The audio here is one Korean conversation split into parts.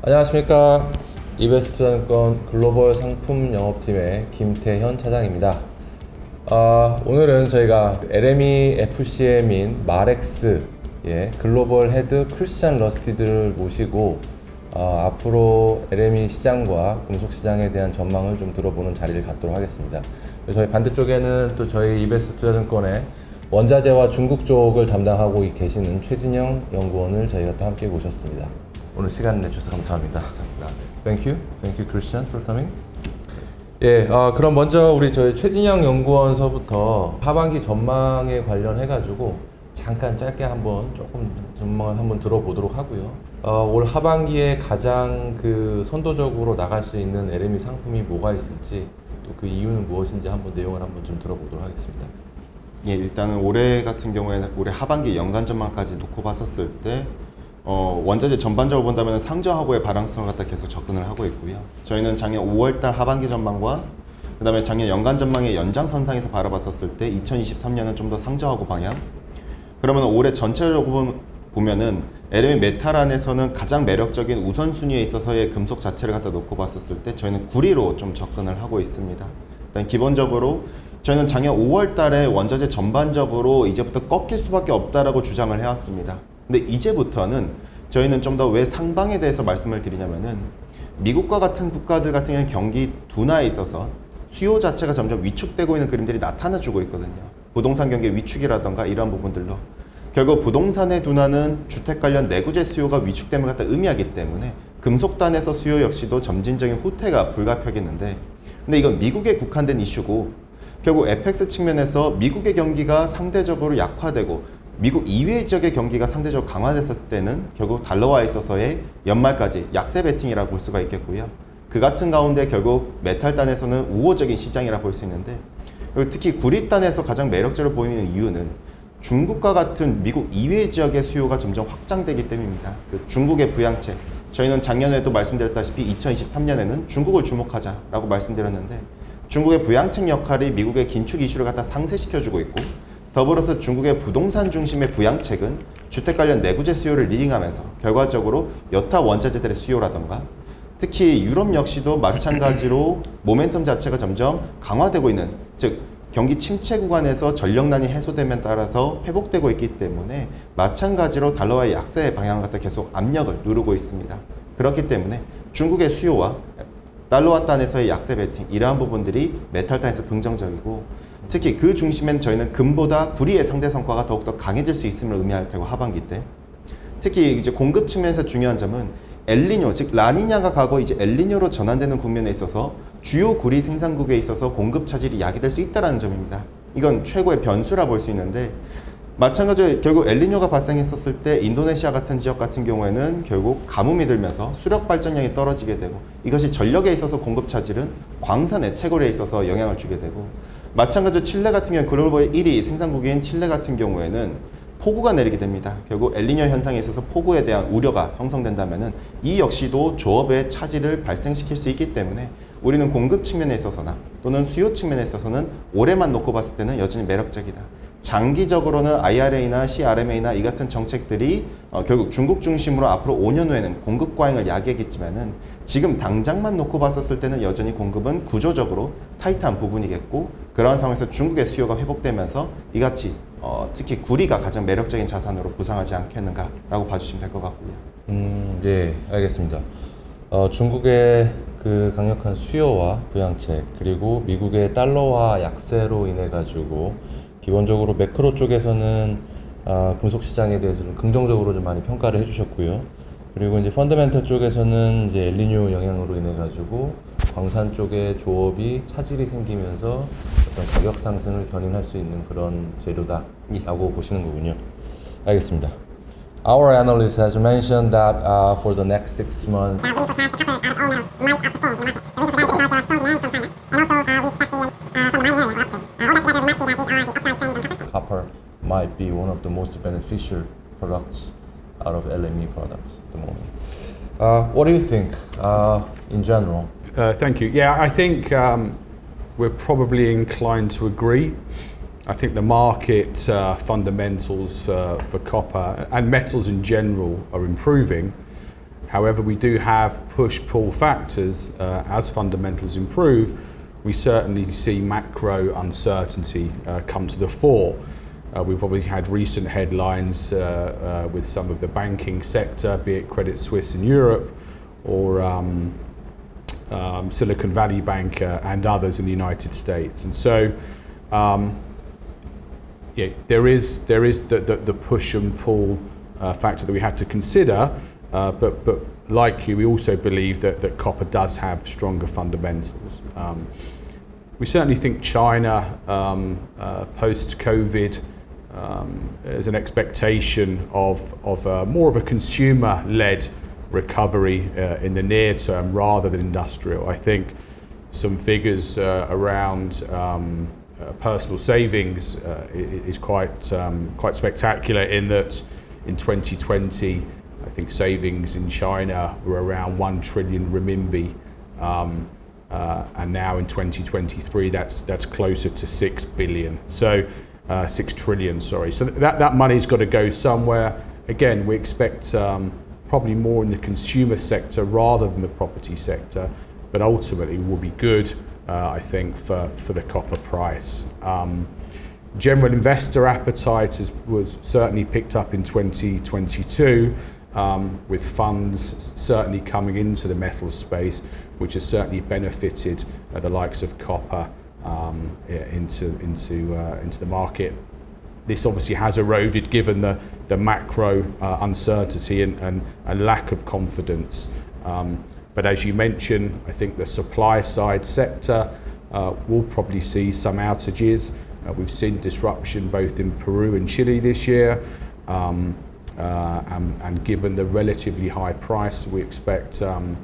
안녕하십니까. 이베스트투자증권 글로벌 상품 영업팀의 김태현 차장입니다. 오늘은 저희가 LME FCM인 마렉스 글로벌 헤드 크리스찬 러스티드를 모시고 앞으로 LME 시장과 금속 시장에 대한 전망을 좀 들어보는 자리를 갖도록 하겠습니다. 저희 반대쪽에는 또 저희 이베스트투자증권의 원자재와 중국 쪽을 담당하고 계시는 최진영 연구원을 저희가 또 함께 모셨습니다. 오늘 시간 내주셔서 감사합니다. Thank you, Christian, for coming. 그럼 먼저 우리 저희 최진영 연구원서부터 하반기 전망에 관련해가지고 잠깐 짧게 한번 조금 전망을 한번 들어보도록 하고요. 올 하반기에 가장 선도적으로 나갈 수 있는 LME 상품이 뭐가 있을지 또 그 이유는 무엇인지 한번 내용을 한번 좀 들어보도록 하겠습니다. 일단은 올해 같은 경우에는 올해 하반기 연간 전망까지 놓고 봤었을 때 원자재 전반적으로 본다면 상저하고의 발행성을 갖다 계속 접근을 하고 있고요. 저희는 작년 5월달 하반기 전망과 그 다음에 작년 연간 전망의 연장선상에서 바라봤었을 때 2023년은 좀 더 상저하고 방향. 그러면 올해 전체적으로 보면은 LME 메탈 안에서는 가장 매력적인 우선순위에 있어서의 금속 자체를 갖다 놓고 봤었을 때 저희는 구리로 좀 접근을 하고 있습니다. 일단 기본적으로 저희는 작년 5월 달에 원자재 전반적으로 이제부터 꺾일 수밖에 없다라고 주장을 해왔습니다. 근데 이제부터는 저희는 좀 더 왜 상방에 대해서 말씀을 드리냐면은 미국과 같은 국가들 같은 경우는 경기 둔화에 있어서 수요 자체가 점점 위축되고 있는 그림들이 나타나주고 있거든요. 부동산 경기 위축이라던가 이러한 부분들로 결국 부동산의 둔화는 주택 관련 내구재 수요가 위축됨을 갖다 의미하기 때문에 금속단에서 수요 역시도 점진적인 후퇴가 불가피하겠는데, 근데 이건 미국에 국한된 이슈고 결국 FX 측면에서 미국의 경기가 상대적으로 약화되고 미국 이외 지역의 경기가 상대적으로 강화됐을 때는 결국 달러화에 있어서의 연말까지 약세 베팅이라고 볼 수가 있겠고요. 그 같은 가운데 결국 메탈단에서는 우호적인 시장이라 볼 수 있는데, 특히 구리단에서 가장 매력적으로 보이는 이유는 중국과 같은 미국 이외 지역의 수요가 점점 확장되기 때문입니다. 중국의 부양책, 저희는 작년에도 말씀드렸다시피 2023년에는 중국을 주목하자라고 말씀드렸는데, 중국의 부양책 역할이 미국의 긴축 이슈를 갖다 상쇄시켜주고 있고, 더불어서 중국의 부동산 중심의 부양책은 주택 관련 내구재 수요를 리딩하면서 결과적으로 여타 원자재들의 수요라던가, 특히 유럽 역시도 마찬가지로 모멘텀 자체가 점점 강화되고 있는, 즉 경기 침체 구간에서 전력난이 해소됨에 따라서 회복되고 있기 때문에 마찬가지로 달러와의 약세 방향을 갖다 계속 압력을 누르고 있습니다. 그렇기 때문에 중국의 수요와 달러화 단에서의 약세 베팅, 이러한 부분들이 메탈 단에서 긍정적이고, 특히 그 중심엔 저희는 금보다 구리의 상대 성과가 더욱더 강해질 수 있음을 의미할 테고, 하반기 때 특히 이제 공급 측면에서 중요한 점은 엘니뇨, 즉 라니냐가 과거 이제 엘니뇨로 전환되는 국면에 있어서 주요 구리 생산국에 있어서 공급 차질이 야기될 수 있다는 점입니다. 이건 최고의 변수라 볼 수 있는데, 마찬가지로 결국 엘니뇨가 발생했었을 때 인도네시아 같은 지역 같은 경우에는 결국 가뭄이 들면서 수력 발전량이 떨어지게 되고, 이것이 전력에 있어서 공급 차질은 광산의 채굴에 있어서 영향을 주게 되고, 마찬가지로 칠레 같은 경우는 글로벌 1위 생산국인 칠레 같은 경우에는 폭우가 내리게 됩니다. 결국 엘니뇨 현상에 있어서 폭우에 대한 우려가 형성된다면은 이 역시도 조업의 차질을 발생시킬 수 있기 때문에 우리는 공급 측면에 있어서나 또는 수요 측면에 있어서는 올해만 놓고 봤을 때는 여전히 매력적이다. 장기적으로는 IRA나 CRMA나 이 같은 정책들이 결국 중국 중심으로 앞으로 5년 후에는 공급 과잉을 야기하겠지만은 지금 당장만 놓고 봤었을 때는 여전히 공급은 구조적으로 타이트한 부분이겠고, 그러한 상황에서 중국의 수요가 회복되면서 이같이 특히 구리가 가장 매력적인 자산으로 부상하지 않겠는가라고 봐주시면 될 것 같고요. 알겠습니다. 중국의 강력한 수요와 부양책, 그리고 미국의 달러화 약세로 인해 가지고 기본적으로 매크로 쪽에서는 금속 시장에 대해서 좀 긍정적으로 좀 많이 평가를 해주셨고요. 그리고 이제 펀더멘털 쪽에서는 이제 엘니뇨 영향으로 인해 가지고 광산 쪽에 조업이 차질이 생기면서 어떤 가격 상승을 견인할 수 있는 그런 재료다라고 보시는 거군요. 알겠습니다. Our analyst has mentioned that for the next 6 months, copper might be one of the most beneficial products out of LME products at the moment. What do you think in general? Thank you. Yeah, I think we're probably inclined to agree. I think the market fundamentals for copper and metals in general are improving. However, we do have push-pull factors as fundamentals improve. We certainly see macro uncertainty come to the fore. We've obviously had recent headlines with some of the banking sector, be it Credit Suisse in Europe or Silicon Valley Bank and others in the United States. And so there is the push and pull factor that we have to consider, but like you, we also believe that copper does have stronger fundamentals. We certainly think China, post-COVID, is an expectation of more of a consumer-led recovery in the near term rather than industrial. I think some figures around personal savings is quite spectacular in that in 2020, I think savings in China were around 1 trillion renminbi, and now in 2023 that's closer to 6 billion. So 6 trillion, sorry. So that money's got to go somewhere. Again, we expect probably more in the consumer sector rather than the property sector, but ultimately will be good, I think, for the copper price. General investor appetite was certainly picked up in 2022, with funds certainly coming into the metal space, which has certainly benefited the likes of copper into the market. This obviously has eroded given the macro uncertainty and lack of confidence. But as you mentioned, I think the supply side sector will probably see some outages. We've seen disruption both in Peru and Chile this year, and given the relatively high price, we expect that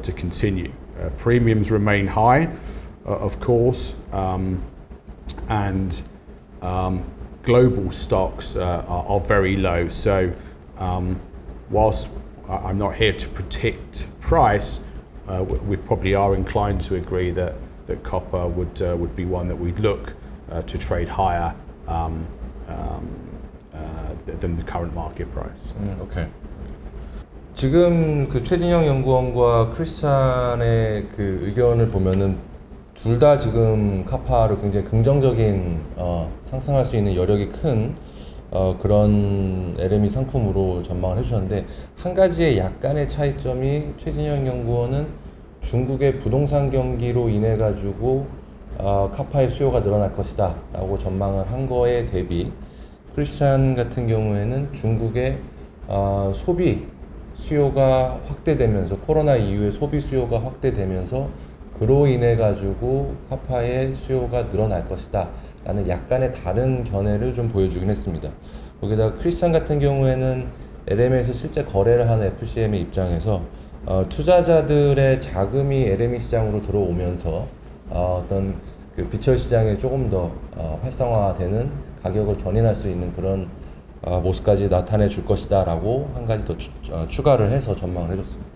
to continue. Premiums remain high, of course, and global stocks are very low. So whilst I'm not here to predict price, we probably are inclined to agree that copper would be one that we'd look to trade higher than the current market price. 오케이. 지금 그 최진영 연구원과 크리스찬의 그 의견을 보면은 둘 다 지금 카파를 굉장히 긍정적인 상승할 수 있는 여력이 큰 그런 LME 상품으로 전망을 해주셨는데, 한 가지의 약간의 차이점이 최진영 연구원은 중국의 부동산 경기로 인해 가지고 카파의 수요가 늘어날 것이다 라고 전망을 한 거에 대비, 크리스찬 같은 경우에는 중국의 소비 수요가 확대되면서, 코로나 이후에 소비 수요가 확대되면서 그로 인해 가지고 카파의 수요가 늘어날 것이다 라는 약간의 다른 견해를 좀 보여주긴 했습니다. 거기다가 크리스찬 같은 경우에는 LME에서 실제 거래를 하는 FCM의 입장에서 투자자들의 자금이 LME 시장으로 들어오면서 어떤 그 비철 시장에 조금 더 활성화되는, 가격을 견인할 수 있는 그런 모습까지 나타내 줄 것이다 라고 한 가지 더 추가를 해서 전망을 해줬습니다.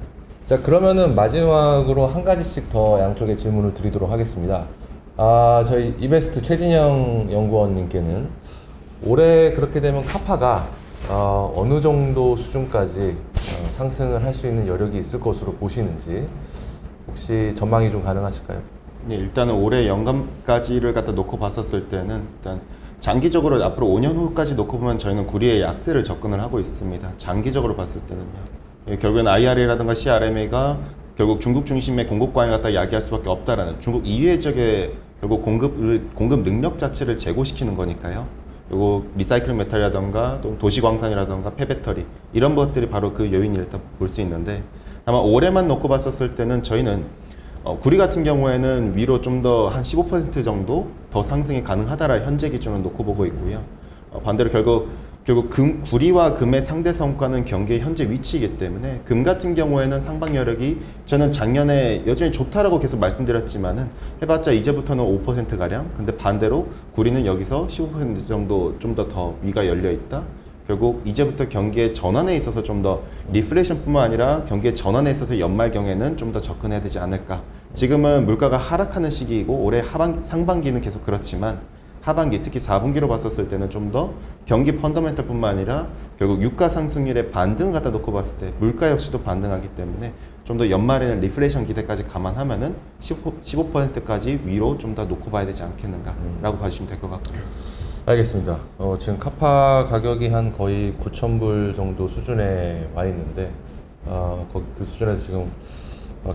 자, 그러면은 마지막으로 한 가지씩 더 양쪽에 질문을 드리도록 하겠습니다. 저희 이베스트 최진영 연구원님께는 올해 그렇게 되면 카파가 어느 정도 수준까지 상승을 할 수 있는 여력이 있을 것으로 보시는지 혹시 전망이 좀 가능하실까요? 네, 일단은 올해 연간까지를 갖다 놓고 봤었을 때는 일단 장기적으로 앞으로 5년 후까지 놓고 보면 저희는 구리의 약세를 접근을 하고 있습니다. 장기적으로 봤을 때는요. 결국엔 IRA라든가 CRMA가 결국 중국 중심의 공급 과잉을 갖다 야기할 수밖에 없다라는, 중국 이외 지역의 결국 공급 능력 자체를 제고시키는 거니까요. 그리고 리사이클 메탈이라든가 또 도시광산이라든가 폐배터리, 이런 것들이 바로 그 요인이 일단 볼 수 있는데, 아마 올해만 놓고 봤었을 때는 저희는 구리 같은 경우에는 위로 좀 더 한 15% 정도 더 상승이 가능하다라 현재 기준으로 놓고 보고 있고요. 반대로 결국 구리와 금의 상대 성과는 경기의 현재 위치이기 때문에, 금 같은 경우에는 상방 여력이 저는 작년에 여전히 좋다라고 계속 말씀드렸지만은 해봤자 이제부터는 5% 가량. 근데 반대로 구리는 여기서 15% 정도 좀 더 위가 열려 있다. 결국 이제부터 경기의 전환에 있어서 좀 더 리플레이션뿐만 아니라 경기의 전환에 있어서 연말경에는 좀 더 접근해야 되지 않을까. 지금은 물가가 하락하는 시기이고 올해 상반기는 계속 그렇지만 하반기, 특히 4분기로 봤었을 때는 좀 더 경기 펀더멘털뿐만 아니라 결국 유가 상승률의 반등을 갖다 놓고 봤을 때 물가 역시도 반등하기 때문에 좀 더 연말에는 리플레이션 기대까지 감안하면은 15%까지 위로 좀 더 놓고 봐야 되지 않겠는가라고 봐주시면 될 것 같고요. 알겠습니다. 지금 카파 가격이 한 거의 9,000불 정도 수준에 와 있는데 거기 그 수준에서 지금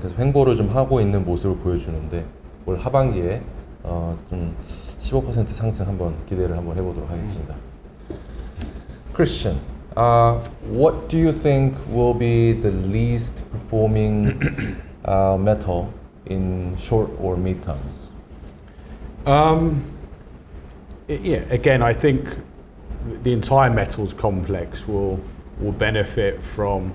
계속 횡보를 좀 하고 있는 모습을 보여주는데 올 하반기에 좀 15% 상승 한번 기대를 한번 해보도록 하겠습니다. Christian, what do you think will be the least performing metal in short or mid terms? Yeah, again, I think the entire metals complex will benefit from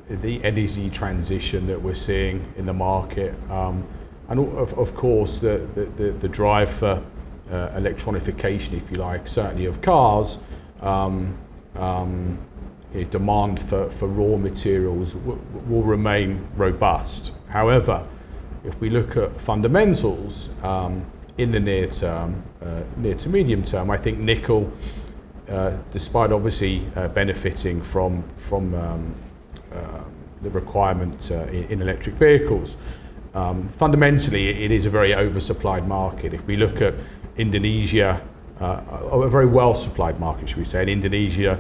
the energy transition that we're seeing in the market, and of course the drive for electronification, if you like, certainly of cars. Demand for raw materials will remain robust. However, if we look at fundamentals in the near term, near to medium term, I think nickel, despite obviously benefiting from the requirement in electric vehicles, fundamentally it is a very oversupplied market. If we look at Indonesia, a very well supplied market, should we say, in Indonesia,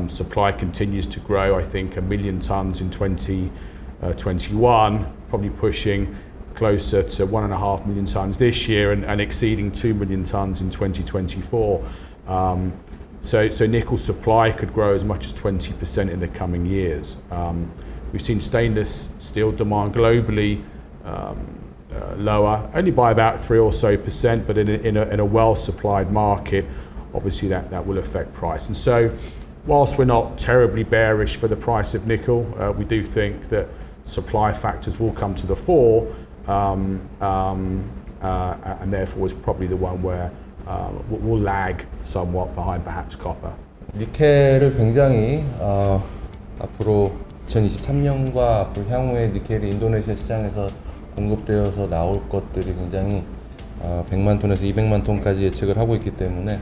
supply continues to grow. I think 1 million tons in 2021, probably pushing closer to 1.5 million tons this year, and exceeding 2 million tons in 2024. So nickel supply could grow as much as 20% in the coming years. We've seen stainless steel demand globally lower, only by about 3 or so percent, but in a well-supplied market, obviously that will affect price. And so, whilst we're not terribly bearish for the price of nickel, we do think that supply factors will come to the fore, and therefore is probably the one where will lag somewhat behind perhaps copper. 니켈을 굉장히 앞으로 2023년과 앞으로 향후에 니켈이 인도네시아 시장에서 공급되어서 나올 것들이 굉장히 100만 톤에서 200만 톤까지 예측을 하고 있기 때문에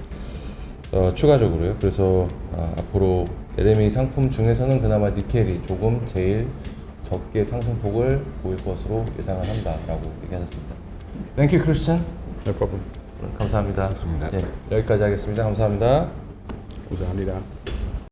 추가적으로요. 그래서 앞으로 LME 상품 중에서는 그나마 니켈이 조금 제일 적게 상승폭을 보일 것으로 예상을 한다라고 얘기하셨습니다. Thank you, Christian. No problem. 감사합니다. 감사합니다. 예, 여기까지 하겠습니다. 감사합니다. 감사합니다.